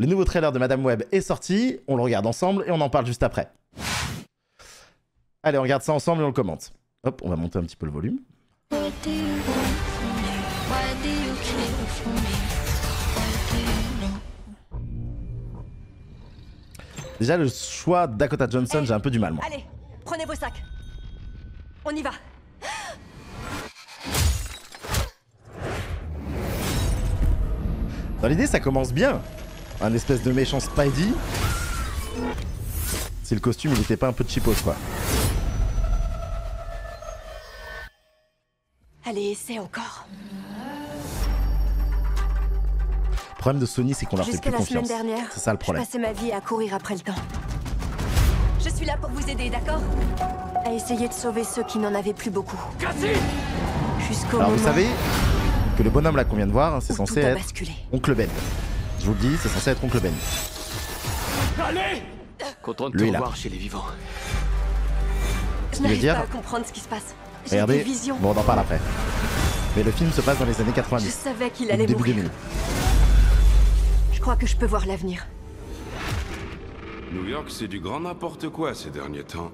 Le nouveau trailer de Madame Web est sorti, on le regarde ensemble et on en parle juste après. Allez, on regarde ça ensemble et on le commente. Hop, on va monter un petit peu le volume. Déjà, le choix de Dakota Johnson, j'ai un peu du mal, moi. Allez, prenez vos sacs. On y va. Dans l'idée, ça commence bien. Un espèce de méchant Spidey. Si le costume, il était pas un peu cheapos, quoi. Allez, essaie encore. Le problème de Sony, c'est qu'on leur fait Jusqu'à plus la semaine confiance. dernière, C'est ça le problème. je passais ma vie à courir après le temps. Je suis là pour vous aider, d'accord? À essayer de sauver ceux qui n'en avaient plus beaucoup. Jusqu'au Alors moment vous savez que le bonhomme là qu'on vient de voir, c'est où censé tout a être basculé. Oncle Ben. Je vous le dis, c'est censé être Oncle Ben. Allez! Content de te Lui, là. revoir chez les vivants. Je veut n'arrive dire- pas à comprendre ce qui se passe. J'ai Regardez, des visions. bon on en parle après. Mais le film se passe dans les années Je 90. savais qu'il au allait début mourir. 2000. Je crois que je peux voir l'avenir. New York, c'est du grand n'importe quoi ces derniers temps.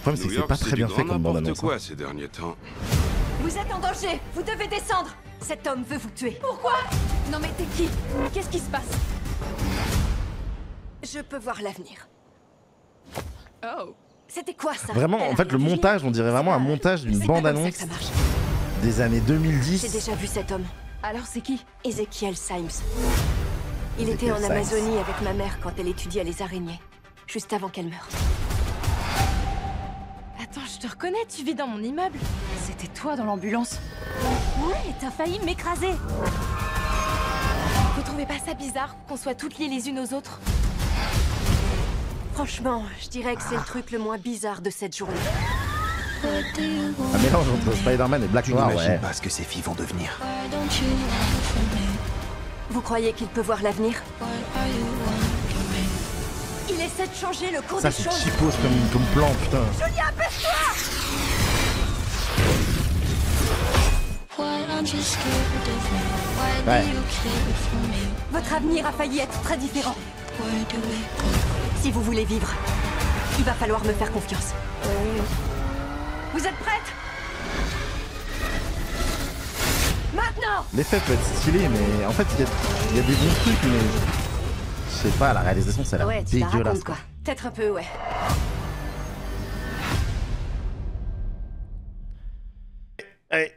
Le problème c'est que New c'est York, pas très du bien grand fait comme bande n'importe annonce. quoi ces derniers temps. Vous êtes en danger. Vous devez descendre. Cet homme veut vous tuer. Pourquoi? Non mais t'es qui? Qu'est-ce qui se passe? Je peux voir l'avenir. Oh. C'était quoi ça? Vraiment, Elle en a fait, rien le deviné. montage, on dirait vraiment un montage d'une C'est pas bande comme ça annonce que ça marche. des années J'ai 2010. déjà vu cet homme. Alors c'est qui? Ezekiel Symes. Il était Ezekiel en Symes. Amazonie avec ma mère quand elle étudiait les araignées. Juste avant qu'elle meure. Attends, je te reconnais, tu vis dans mon immeuble. C'était toi dans l'ambulance. Ouais, t'as failli m'écraser. Vous trouvez pas ça bizarre qu'on soit toutes liées les unes aux autres? Franchement, je dirais que c'est le truc le moins bizarre de cette journée. Un mélange entre Spider-Man et Black Tu Noir, n'imagines ouais. pas ce que ces filles vont devenir. Vous croyez qu'il peut voir l'avenir? Il essaie de changer le cours Ça des c'est choses. cheapos comme plan, putain. Julia, apaise-toi! Ouais. Votre avenir a failli être très différent. Si vous voulez vivre, il va falloir me faire confiance. Vous êtes prête? Maintenant! L'effet peut être stylé, mais en fait, il y a des bons trucs, mais je sais pas, la réalisation, ça a l'air Ouais, tu la dégueulasse. racontes quoi. Peut-être un peu, ouais. Hey.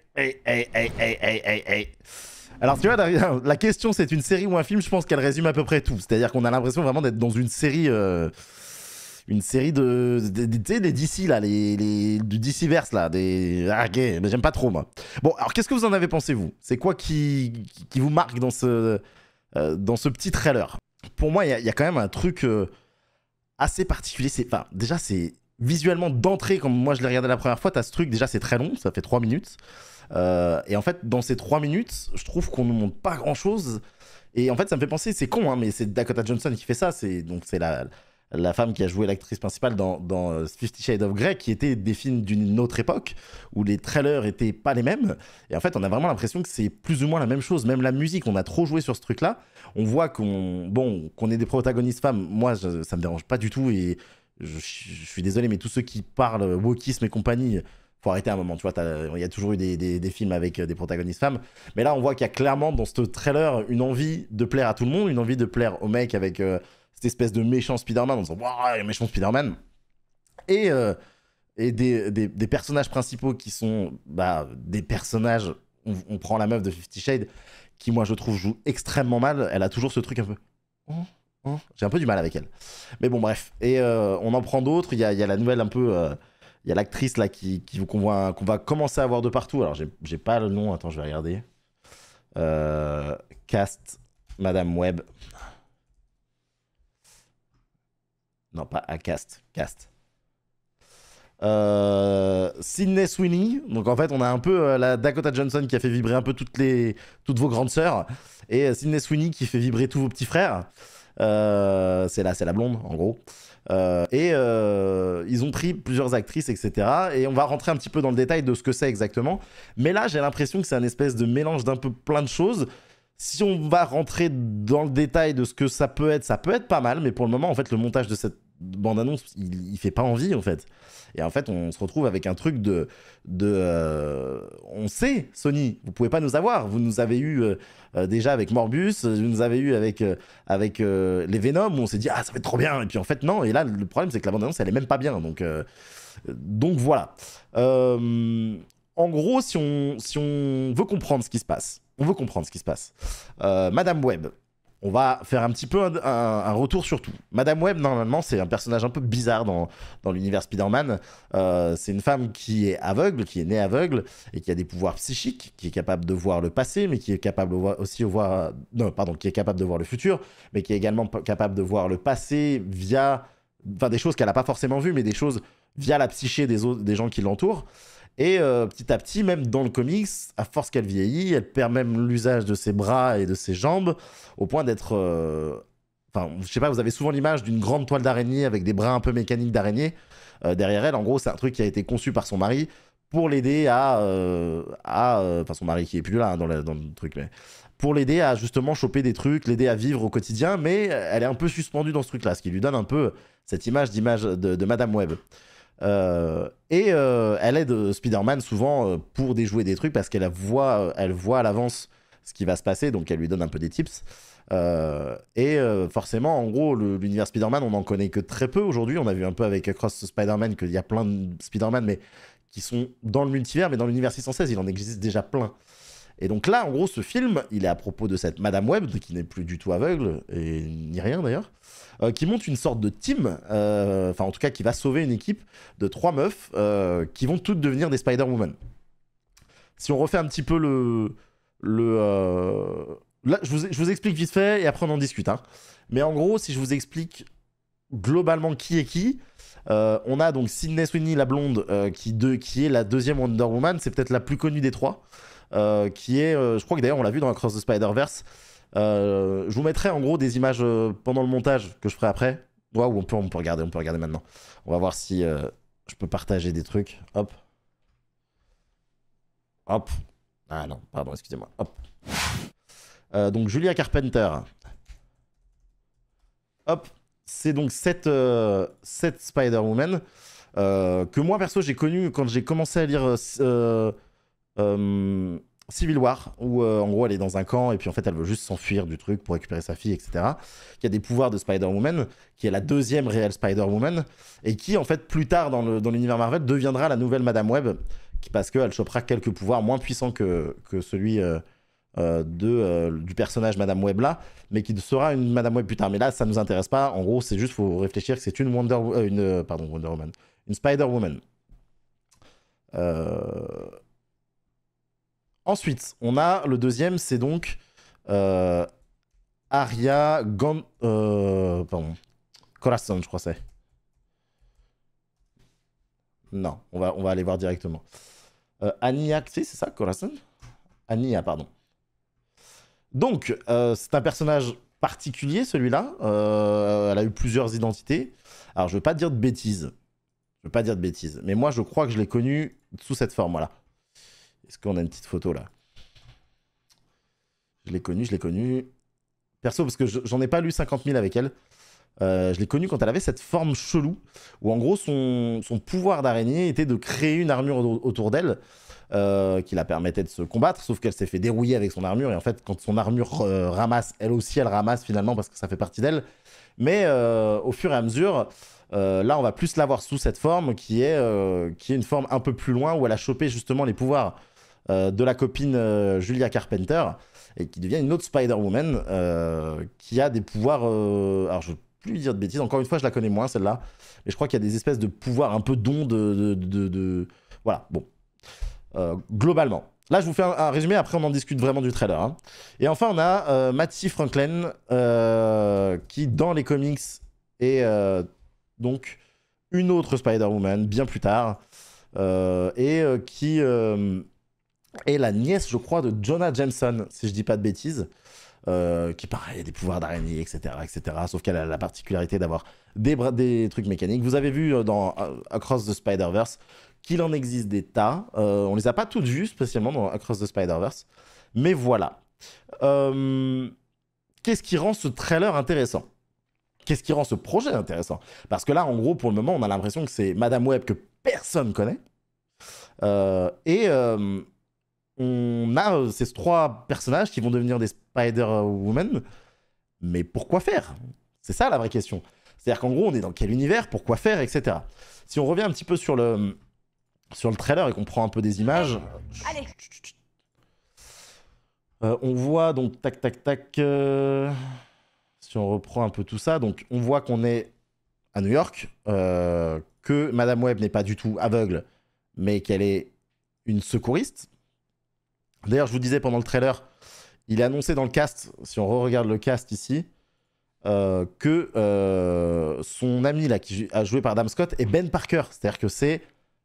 Alors, tu vois, la question, c'est une série ou un film, je pense qu'elle résume à peu près tout. C'est-à-dire qu'on a l'impression vraiment d'être dans une série de... Tu sais, les DC, là, du DC-verse, là, Ah, ok, mais j'aime pas trop, moi. Bon, alors, qu'est-ce que vous en avez pensé, vous? C'est quoi qui vous marque dans ce petit trailer? Pour moi, il y a quand même un truc assez particulier. Enfin, déjà, c'est visuellement d'entrée, comme moi je l'ai regardé la première fois, t'as ce truc, déjà, c'est très long, ça fait 3 minutes. Et en fait, dans ces 3 minutes, je trouve qu'on nous montre pas grand-chose. Et en fait, ça me fait penser, c'est con, hein, mais c'est Dakota Johnson qui fait ça. C'est la femme qui a joué l'actrice principale dans 50 Shades of Grey, qui était des films d'une autre époque, où les trailers étaient pas les mêmes. Et en fait, on a vraiment l'impression que c'est plus ou moins la même chose. Même la musique, on a trop joué sur ce truc-là. On voit qu'on ait des protagonistes femmes. Moi, ça me dérange pas du tout. Et je suis désolé, mais tous ceux qui parlent wokisme et compagnie, faut arrêter un moment. Tu vois, il y a toujours eu des films avec des protagonistes femmes. Mais là, on voit qu'il y a clairement dans ce trailer une envie de plaire à tout le monde, une envie de plaire aux mecs avec cette espèce de méchant Spider-Man en disant waouh, un méchant Spider-Man. Et des personnages principaux qui sont des personnages. On prend la meuf de 50 Shades qui, moi, je trouve, joue extrêmement mal. Elle a toujours ce truc un peu. J'ai un peu du mal avec elle. Mais bon, bref. Et on en prend d'autres. Il y a la nouvelle un peu. Il y a l'actrice là qu'on va commencer à voir de partout. Alors, j'ai pas le nom. Attends, je vais regarder. Cast Madame Web. Non, pas à Cast. Sydney Sweeney. Donc en fait, on a un peu la Dakota Johnson qui a fait vibrer un peu toutes vos grandes sœurs. Et Sydney Sweeney qui fait vibrer tous vos petits frères. C'est la blonde, en gros. Ils ont pris plusieurs actrices, etc. Et on va rentrer un petit peu dans le détail de ce que c'est exactement. Mais là, j'ai l'impression que c'est un espèce de mélange d'un peu plein de choses. Si on va rentrer dans le détail de ce que ça peut être pas mal. Mais pour le moment, en fait, le montage de cette bande-annonce, il fait pas envie, en fait. Et en fait, on se retrouve avec un truc on sait, Sony, vous pouvez pas nous avoir. Vous nous avez eu déjà avec Morbius, vous nous avez eu avec les Venom, où on s'est dit, ah, ça va être trop bien. Et puis en fait, non. Et là, le problème, c'est que la bande-annonce, elle est même pas bien. Donc voilà. En gros, si on veut comprendre ce qui se passe, Madame Web, on va faire un petit peu un retour sur tout. Madame Web, normalement, c'est un personnage un peu bizarre dans l'univers Spider-Man. C'est une femme qui est aveugle, qui est née aveugle, et qui a des pouvoirs psychiques, qui est capable de voir le passé, mais qui est capable qui est capable de voir le futur, mais qui est également capable de voir le passé via... Enfin, des choses qu'elle n'a pas forcément vues, mais des choses via la psyché des gens qui l'entourent. Et petit à petit, même dans le comics, à force qu'elle vieillit, elle perd même l'usage de ses bras et de ses jambes, au point d'être... Enfin, je sais pas, vous avez souvent l'image d'une grande toile d'araignée avec des bras un peu mécaniques d'araignée. Derrière elle, en gros, c'est un truc qui a été conçu par son mari pour l'aider Enfin, son mari qui est plus là, hein, dans le truc, mais... Pour l'aider à justement choper des trucs, l'aider à vivre au quotidien, mais elle est un peu suspendue dans ce truc-là, ce qui lui donne un peu cette image de Madame Web. Elle aide Spider-Man souvent pour déjouer des trucs parce qu'elle voit à l'avance ce qui va se passer, donc elle lui donne un peu des tips. Forcément, en gros, l'univers Spider-Man, on n'en connaît que très peu aujourd'hui. On a vu un peu avec Across Spider-Man qu'il y a plein de Spider-Man, mais qui sont dans le multivers, mais dans l'univers 616, il en existe déjà plein. Et donc là, en gros, ce film, il est à propos de cette Madame Web, qui n'est plus du tout aveugle, et ni rien d'ailleurs, qui monte une sorte de team, enfin en tout cas qui va sauver une équipe de 3 meufs qui vont toutes devenir des Spider-Woman. Si on refait un petit peu là, je vous explique vite fait, et après on en discute. Hein. Mais en gros, si je vous explique globalement qui est qui, on a donc Sydney Sweeney, la blonde, qui est la deuxième Wonder Woman, c'est peut-être la plus connue des 3. Qui est, je crois que d'ailleurs on l'a vu dans Across the Spider-Verse. Je vous mettrai en gros des images pendant le montage que je ferai après. Ouais, ou on peut regarder maintenant. On va voir si je peux partager des trucs. Hop. Hop. Ah non, pardon, excusez-moi. Hop. Donc Julia Carpenter. Hop. C'est donc cette Spider-Woman que moi perso j'ai connue quand j'ai commencé à lire Civil War, où en gros elle est dans un camp et puis en fait elle veut juste s'enfuir du truc pour récupérer sa fille, etc. Qui a des pouvoirs de Spider-Woman, qui est la deuxième réelle Spider-Woman, et qui en fait plus tard dans l'univers Marvel deviendra la nouvelle Madame Web, parce qu'elle chopera quelques pouvoirs moins puissants que celui du personnage Madame Web là, mais qui sera une Madame Web plus tard. Mais là ça nous intéresse pas, en gros c'est juste, faut réfléchir que c'est une Wonder Woman, une Spider-Woman. Ensuite, on a le deuxième, c'est donc Aria Corazon, je crois c'est. Non, on va aller voir directement. Ania, c'est ça, Corazon? Ania, pardon. Donc, c'est un personnage particulier, celui-là. Elle a eu plusieurs identités. Alors, je veux pas dire de bêtises. Mais moi, je crois que je l'ai connue sous cette forme-là. Est-ce qu'on a une petite photo là? Je l'ai connue. Perso, parce que j'en ai pas lu 50 000 avec elle. Je l'ai connue quand elle avait cette forme chelou, où en gros son pouvoir d'araignée était de créer une armure autour d'elle, qui la permettait de se combattre, sauf qu'elle s'est fait dérouiller avec son armure, et en fait quand son armure ramasse, elle aussi elle ramasse finalement, parce que ça fait partie d'elle. Mais au fur et à mesure... là, on va plus la voir sous cette forme qui est une forme un peu plus loin, où elle a chopé justement les pouvoirs de la copine Julia Carpenter, et qui devient une autre Spider-Woman qui a des pouvoirs... alors, je ne veux plus dire de bêtises, encore une fois, je la connais moins, celle-là, mais je crois qu'il y a des espèces de pouvoirs un peu d'ondes Voilà, bon. Globalement. Là, je vous fais un résumé, après on en discute vraiment du trailer. Hein. Et enfin, on a Mattie Franklin, qui, dans les comics, est... donc une autre Spider-Woman bien plus tard, qui est la nièce, je crois, de Jonah Jameson, si je dis pas de bêtises, qui pareil, a des pouvoirs d'araignée, etc., etc. Sauf qu'elle a la particularité d'avoir des trucs mécaniques. Vous avez vu dans Across the Spider-Verse qu'il en existe des tas. On les a pas toutes vues, spécialement dans Across the Spider-Verse. Mais voilà. Qu'est-ce qui rend ce trailer intéressant? Qu'est-ce qui rend ce projet intéressant? Parce que là, en gros, pour le moment, on a l'impression que c'est Madame Web que personne connaît. On a ces 3 personnages qui vont devenir des Spider-Woman. Mais pourquoi faire? C'est ça la vraie question. C'est-à-dire qu'en gros, on est dans quel univers? Pourquoi faire? Etc. Si on revient un petit peu sur le trailer et qu'on prend un peu des images... Allez. On voit donc tac tac tac. Si on reprend un peu tout ça, donc on voit qu'on est à New York, que Madame Web n'est pas du tout aveugle, mais qu'elle est une secouriste. D'ailleurs, je vous disais pendant le trailer, il est annoncé dans le cast, si on re-regarde le cast ici, que son ami là, qui a joué par Adam Scott est Ben Parker, c'est-à-dire que c'est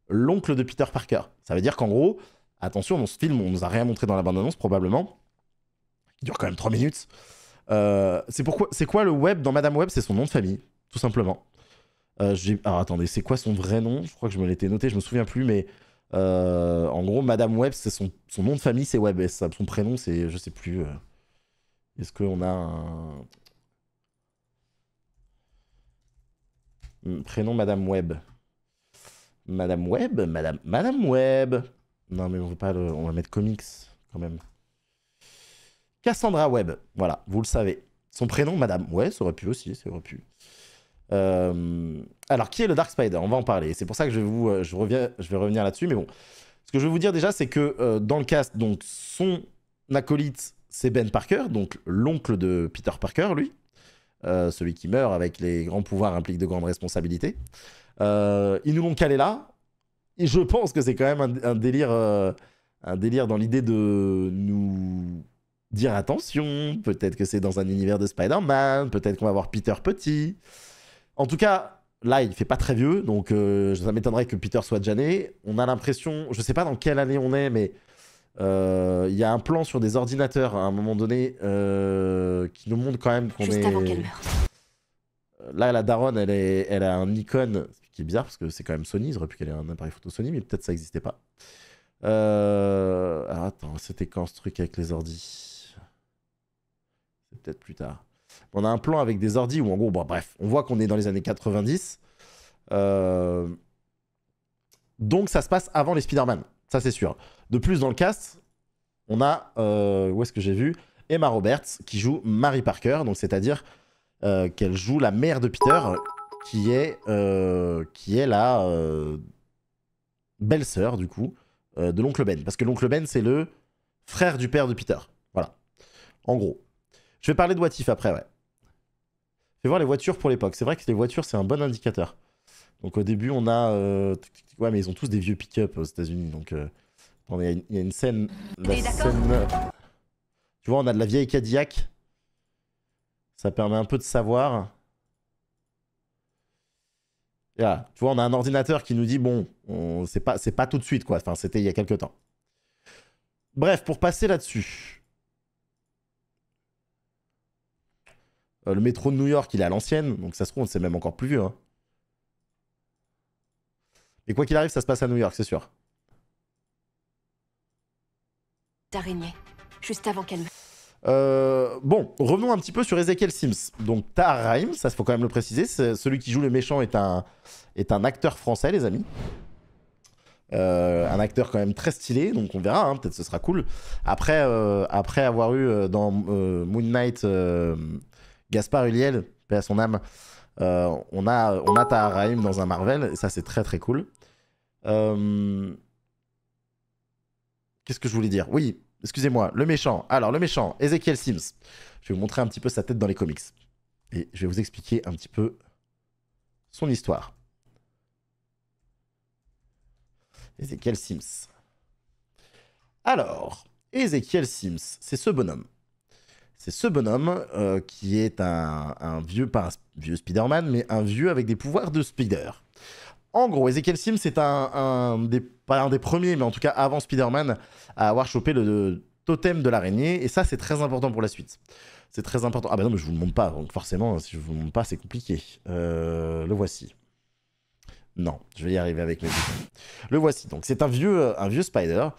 l'oncle de Peter Parker. Ça veut dire qu'en gros, attention, dans ce film, on nous a rien montré dans la bande-annonce, probablement. Il dure quand même 3 minutes. C'est quoi le Web dans Madame Web? C'est son nom de famille, tout simplement. Alors attendez, c'est quoi son vrai nom? Je crois que je me l'étais noté, je me souviens plus, mais en gros, Madame Web, c'est son nom de famille, c'est Web. Et son prénom, c'est, je sais plus. Est-ce qu'on a un prénom Madame Web? Madame Web, Madame Web. Non, mais on veut pas on va mettre comics quand même. Cassandra Webb, voilà, vous le savez. Son prénom, Madame. Ouais, ça aurait pu aussi, ça aurait pu. Alors, qui est le Dark Spider? On va en parler. C'est pour ça que je vais revenir là-dessus. Mais bon, ce que je veux vous dire déjà, c'est que dans le cast, donc, son acolyte, c'est Ben Parker, donc l'oncle de Peter Parker, lui. Celui qui meurt avec les grands pouvoirs implique de grandes responsabilités. Ils nous l'ont calé là. Et je pense que c'est quand même un délire dans l'idée de nous dire attention, peut-être que c'est dans un univers de Spider-Man, peut-être qu'on va voir Peter petit. En tout cas, là, il fait pas très vieux, donc ça m'étonnerait que Peter soit déjà né. On a l'impression, je sais pas dans quelle année on est, mais il y a un plan sur des ordinateurs à un moment donné qui nous montre quand même qu'on est... Juste avant qu'elle meure. Là, la daronne, elle a un Nikon, ce qui est bizarre parce que c'est quand même Sony, ils auraient pu qu'elle ait un appareil photo Sony, mais peut-être ça n'existait pas. Alors attends, c'était quand ce truc avec les ordis? C'est peut-être plus tard. On a un plan avec des ordis où en gros, bon, bref, on voit qu'on est dans les années 90. Donc ça se passe avant les Spider-Man, ça c'est sûr. De plus, dans le cast, on a, où est-ce que j'ai vu, Emma Roberts qui joue Mary Parker, donc c'est-à-dire qu'elle joue la mère de Peter, qui est la belle-sœur, du coup, de l'oncle Ben. Parce que l'oncle Ben, c'est le frère du père de Peter. Voilà. En gros. Je vais parler de What If après, ouais. Fais voir les voitures pour l'époque. C'est vrai que les voitures, c'est un bon indicateur. Donc au début, on a... ouais, mais ils ont tous des vieux pick-up aux États-Unis. Donc, attendez, il y a une scène... Tu vois, on a de la vieille Cadillac. Ça permet un peu de savoir. Là, tu vois, on a un ordinateur qui nous dit, bon, c'est pas tout de suite, quoi. Enfin, c'était il y a quelques temps. Bref, pour passer là-dessus... le métro de New York, il est à l'ancienne, donc ça se trouve, c'est même encore plus vieux. Hein. Et quoi qu'il arrive, ça se passe à New York, c'est sûr. D'araignée, juste avant qu'elle meure. Bon, revenons un petit peu sur Ezekiel Sims. Donc, Tahar Rahim, ça, il faut quand même le préciser, celui qui joue le méchant est un acteur français, les amis. Un acteur quand même très stylé, donc on verra, hein, peut-être ce sera cool. Après avoir eu dans Moon Knight... Gaspard Ulliel, paix à son âme, on a Tahar Rahim dans un Marvel, et ça c'est très très cool. Qu'est-ce que je voulais dire? Oui, excusez-moi, le méchant. Alors le méchant, Ezekiel Sims. Je vais vous montrer un petit peu sa tête dans les comics. Et je vais vous expliquer un petit peu son histoire. Ezekiel Sims. Alors, Ezekiel Sims, c'est ce bonhomme. C'est ce bonhomme qui est un vieux, pas un vieux Spider-Man, mais un vieux avec des pouvoirs de Spider. En gros, Ezekiel Sims est pas un des premiers, mais en tout cas avant Spider-Man, à avoir chopé le totem de l'araignée, et ça c'est très important pour la suite. C'est très important. Ah bah non, mais je vous le montre pas, donc forcément, si je vous le montre pas, c'est compliqué. Le voici. Non, je vais y arriver avec mes boutons. Le voici. Donc c'est un vieux spider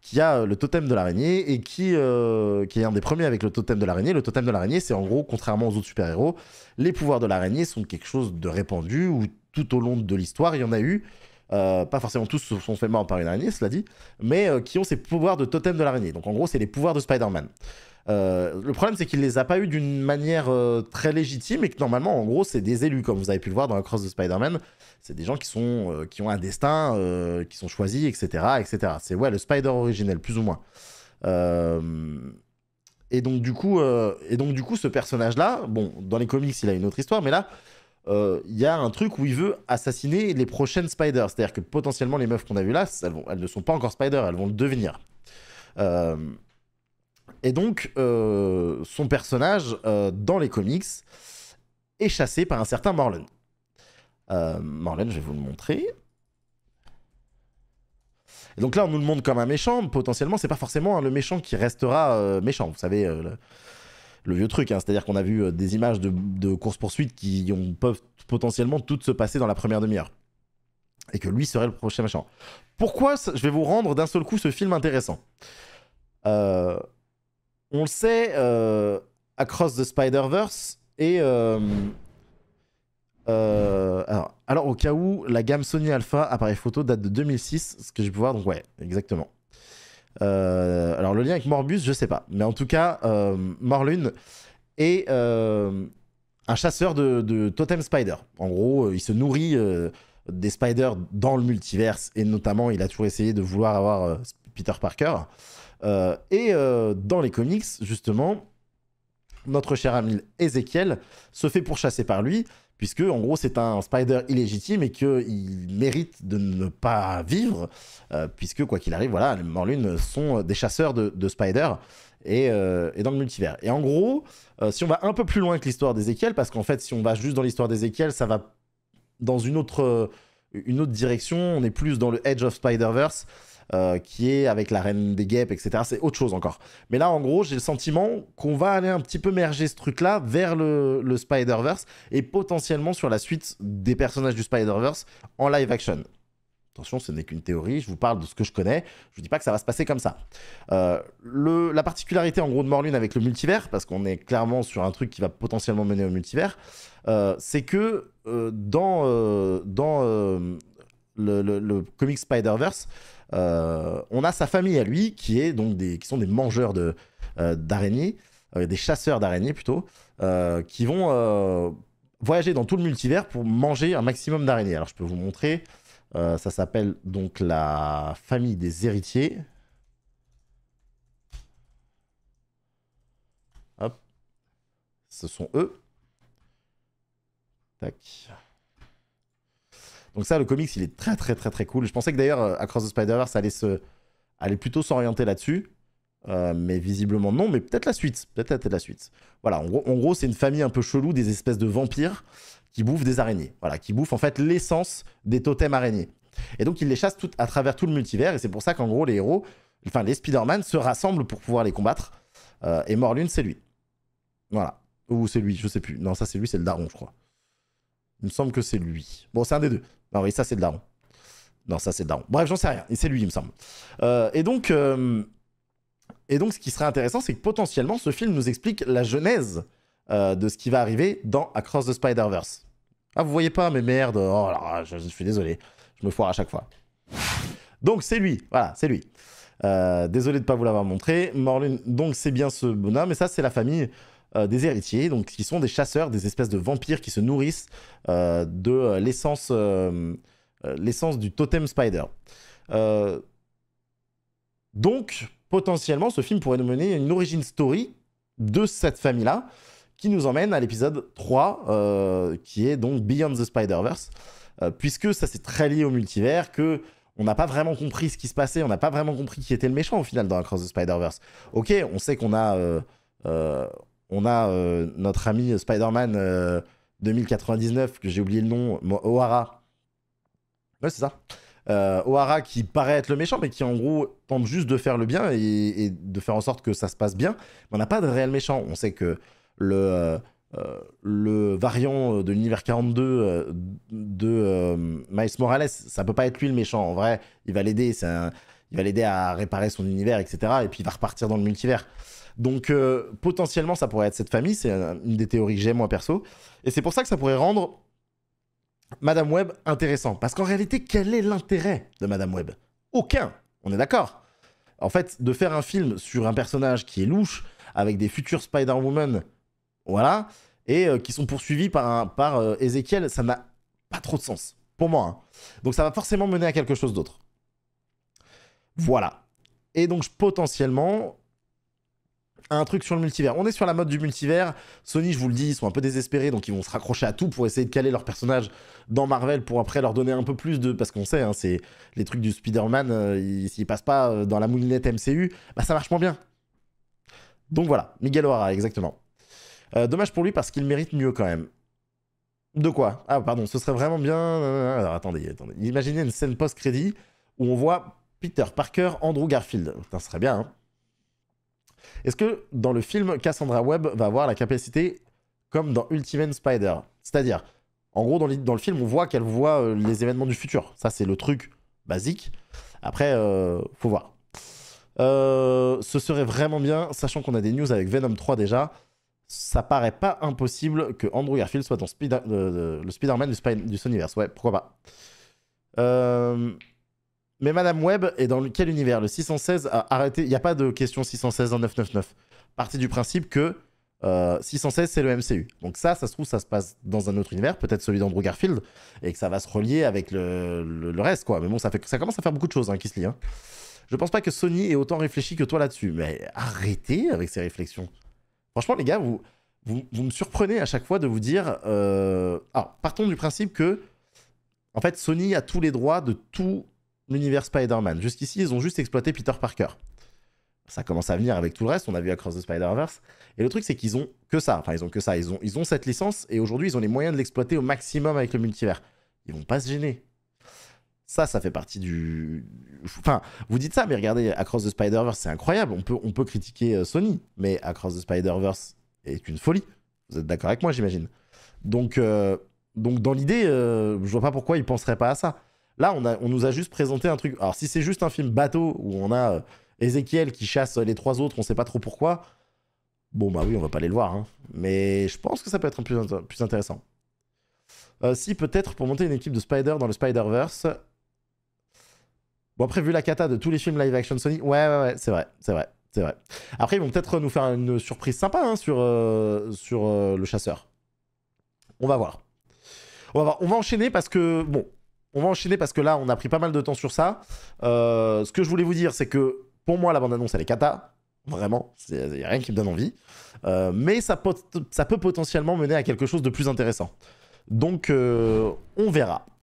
qui a le totem de l'araignée et qui est un des premiers avec le totem de l'araignée. Le totem de l'araignée, c'est en gros, contrairement aux autres super-héros, les pouvoirs de l'araignée sont quelque chose de répandu, où tout au long de l'histoire, il y en a eu. Pas forcément tous se sont fait mort par une araignée, cela dit, mais qui ont ces pouvoirs de totem de l'araignée. Donc en gros, c'est les pouvoirs de Spider-Man. Le problème, c'est qu'il les a pas eu d'une manière très légitime et que normalement, en gros, c'est des élus, comme vous avez pu le voir dans Across the Spider-Man. C'est des gens qui ont un destin, qui sont choisis, etc., etc. C'est ouais, le Spider originel, plus ou moins. Et donc du coup, ce personnage-là, bon, dans les comics, il a une autre histoire, mais là, il y a un truc où il veut assassiner les prochaines Spider. C'est-à-dire que potentiellement, les meufs qu'on a vues là, elles ne sont pas encore Spider, elles vont le devenir. Et donc, son personnage, dans les comics, est chassé par un certain Morlun. Morlun, je vais vous le montrer. Et donc là, on nous le montre comme un méchant. Potentiellement, c'est pas forcément le méchant qui restera méchant. Vous savez, le vieux truc. Hein. C'est-à-dire qu'on a vu des images de course-poursuite qui peuvent potentiellement toutes se passer dans la première demi-heure. Et que lui serait le prochain méchant. Pourquoi je vais vous rendre d'un seul coup ce film intéressant? On le sait, Across the Spider-Verse et... alors, au cas où, la gamme Sony Alpha appareil photo date de 2006, ce que j'ai pu voir, donc ouais, exactement. Alors, le lien avec Morbus, je sais pas. Mais en tout cas, Morlun est un chasseur de totem spider. En gros, il se nourrit des spiders dans le multiverse, et notamment, il a toujours essayé de vouloir avoir Peter Parker. Et dans les comics, justement, notre cher ami Ezekiel se fait pourchasser par lui, puisque en gros c'est un spider illégitime et qu'il mérite de ne pas vivre, puisque quoi qu'il arrive, voilà, les Morlun sont des chasseurs de spider et dans le multivers. Et en gros, si on va un peu plus loin que l'histoire d'Ezekiel, parce qu'en fait si on va juste dans l'histoire d'Ezekiel, ça va dans une autre direction, on est plus dans le Edge of Spider-Verse, qui est avec la Reine des Guêpes, etc. C'est autre chose encore. Mais là, en gros, j'ai le sentiment qu'on va aller un petit peu merger ce truc-là vers le Spider-Verse et potentiellement sur la suite des personnages du Spider-Verse en live action. Attention, ce n'est qu'une théorie, je vous parle de ce que je connais, je vous dis pas que ça va se passer comme ça. La particularité en gros de Morlun avec le multivers, parce qu'on est clairement sur un truc qui va potentiellement mener au multivers, c'est que dans le comic Spider-Verse, on a sa famille à lui qui sont des mangeurs d'araignées, des chasseurs d'araignées plutôt, qui vont voyager dans tout le multivers pour manger un maximum d'araignées. Alors je peux vous montrer, ça s'appelle donc la famille des héritiers. Hop, ce sont eux. Tac. Donc ça, le comics, il est très très très très cool. Je pensais que d'ailleurs, Across the Spider-Verse allait plutôt s'orienter là-dessus. Mais visiblement non, mais peut-être la suite. Peut-être la suite. Voilà, en gros c'est une famille un peu chelou, des espèces de vampires qui bouffent des araignées. Voilà, qui bouffent en fait l'essence des totems araignées. Et donc ils les chassent à travers tout le multivers, et c'est pour ça qu'en gros les héros, enfin les Spider-Man se rassemblent pour pouvoir les combattre. Et Morlun, c'est lui. Voilà. Ou c'est lui, je sais plus. Non, ça c'est lui, c'est le daron, je crois. Il me semble que c'est lui. Bon, c'est un des deux. Non, oui, ça c'est le daron. Non, ça c'est le daron. Bref, j'en sais rien. Et c'est lui, il me semble. Et donc, ce qui serait intéressant, c'est que potentiellement, ce film nous explique la genèse de ce qui va arriver dans Across the Spider-Verse. Ah, vous voyez pas, mais merde. Oh là, je suis désolé. Je me foire à chaque fois. Donc, c'est lui. Voilà, c'est lui. Désolé de ne pas vous l'avoir montré. Morlun, donc, c'est bien ce bonhomme. Et ça, c'est la famille des héritiers, donc, qui sont des chasseurs, des espèces de vampires qui se nourrissent de l'essence du totem spider. Donc, potentiellement, ce film pourrait nous mener à une origin story de cette famille-là, qui nous emmène à l'épisode 3, qui est donc Beyond the Spider-Verse, puisque ça c'est très lié au multivers, que on n'a pas vraiment compris ce qui se passait, on n'a pas vraiment compris qui était le méchant au final dans Across the Spider-Verse. Ok, on sait qu'on a, notre ami Spider-Man 2099, que j'ai oublié le nom, O'Hara. Ouais, c'est ça. O'Hara qui paraît être le méchant, mais qui en gros tente juste de faire le bien et de faire en sorte que ça se passe bien. Mais on n'a pas de réel méchant. On sait que le variant de l'univers 42 de Miles Morales, ça peut pas être lui le méchant. En vrai, il va l'aider. Il va l'aider à réparer son univers, etc. Et puis il va repartir dans le multivers. Donc potentiellement, ça pourrait être cette famille. C'est une des théories que j'ai moi perso. Et c'est pour ça que ça pourrait rendre Madame Web intéressant. Parce qu'en réalité, quel est l'intérêt de Madame Web? Aucun. On est d'accord. En fait, de faire un film sur un personnage qui est louche, avec des futurs Spider-Woman, voilà, et qui sont poursuivis par Ezekiel, ça n'a pas trop de sens. Pour moi. Hein. Donc ça va forcément mener à quelque chose d'autre. Voilà. Et donc potentiellement... un truc sur le multivers. On est sur la mode du multivers. Sony, je vous le dis, ils sont un peu désespérés, donc ils vont se raccrocher à tout pour essayer de caler leurs personnages dans Marvel pour après leur donner un peu plus de... Parce qu'on sait, hein, c'est les trucs du Spider-Man, s'ils passent pas dans la moulinette MCU, bah ça marche moins bien. Donc voilà, Miguel O'Hara, exactement. Dommage pour lui parce qu'il mérite mieux quand même. De quoi? Ah pardon, ce serait vraiment bien... Alors attendez. Imaginez une scène post-crédit où on voit Peter Parker, Andrew Garfield. Putain, ce serait bien, hein. Est-ce que dans le film, Cassandra Webb va avoir la capacité comme dans Ultimate Spider? C'est-à-dire, en gros, dans le film, on voit qu'elle voit les événements du futur. Ça, c'est le truc basique. Après, faut voir. Ce serait vraiment bien, sachant qu'on a des news avec Venom 3 déjà. Ça paraît pas impossible que Andrew Garfield soit dans le Spider-Man du Sonyverse. Ouais, pourquoi pas. Mais Madame Web est dans quel univers? Le 616 a arrêté. Il n'y a pas de question 616 en 999. Partie du principe que 616 c'est le MCU. Donc ça se trouve, ça se passe dans un autre univers, peut-être celui d'Andrew Garfield, et que ça va se relier avec le reste, quoi. Mais bon, ça commence à faire beaucoup de choses hein, qui se lient. Hein. Je pense pas que Sony ait autant réfléchi que toi là-dessus. Mais arrêtez avec ces réflexions. Franchement, les gars, vous me surprenez à chaque fois de vous dire... Alors, partons du principe que, en fait, Sony a tous les droits de tout l'univers Spider-Man. Jusqu'ici, ils ont juste exploité Peter Parker. Ça commence à venir avec tout le reste. On a vu Across the Spider-Verse. Et le truc, c'est qu'ils ont que ça. Enfin, ils ont que ça. Ils ont cette licence et aujourd'hui, ils ont les moyens de l'exploiter au maximum avec le multivers. Ils vont pas se gêner. Ça fait partie du... Enfin, vous dites ça, mais regardez, Across the Spider-Verse, c'est incroyable. On peut critiquer Sony, mais Across the Spider-Verse est une folie. Vous êtes d'accord avec moi, j'imagine. Donc dans l'idée, je vois pas pourquoi ils penseraient pas à ça. Là, on nous a juste présenté un truc. Alors, si c'est juste un film bateau où on a Ezekiel qui chasse les trois autres, on sait pas trop pourquoi. Bon, bah oui, on va pas aller le voir. Hein. Mais je pense que ça peut être plus intéressant. Si, peut-être pour monter une équipe de Spider dans le Spider-Verse. Bon, après, vu la cata de tous les films live-action Sony, ouais, c'est vrai. Après, ils vont peut-être nous faire une surprise sympa hein, sur le chasseur. On va voir. On va enchaîner parce que... Bon, on va enchaîner parce que là, on a pris pas mal de temps sur ça. Ce que je voulais vous dire, c'est que pour moi, la bande-annonce, elle est cata. Vraiment, il n'y a rien qui me donne envie. Mais ça peut potentiellement mener à quelque chose de plus intéressant. Donc, on verra.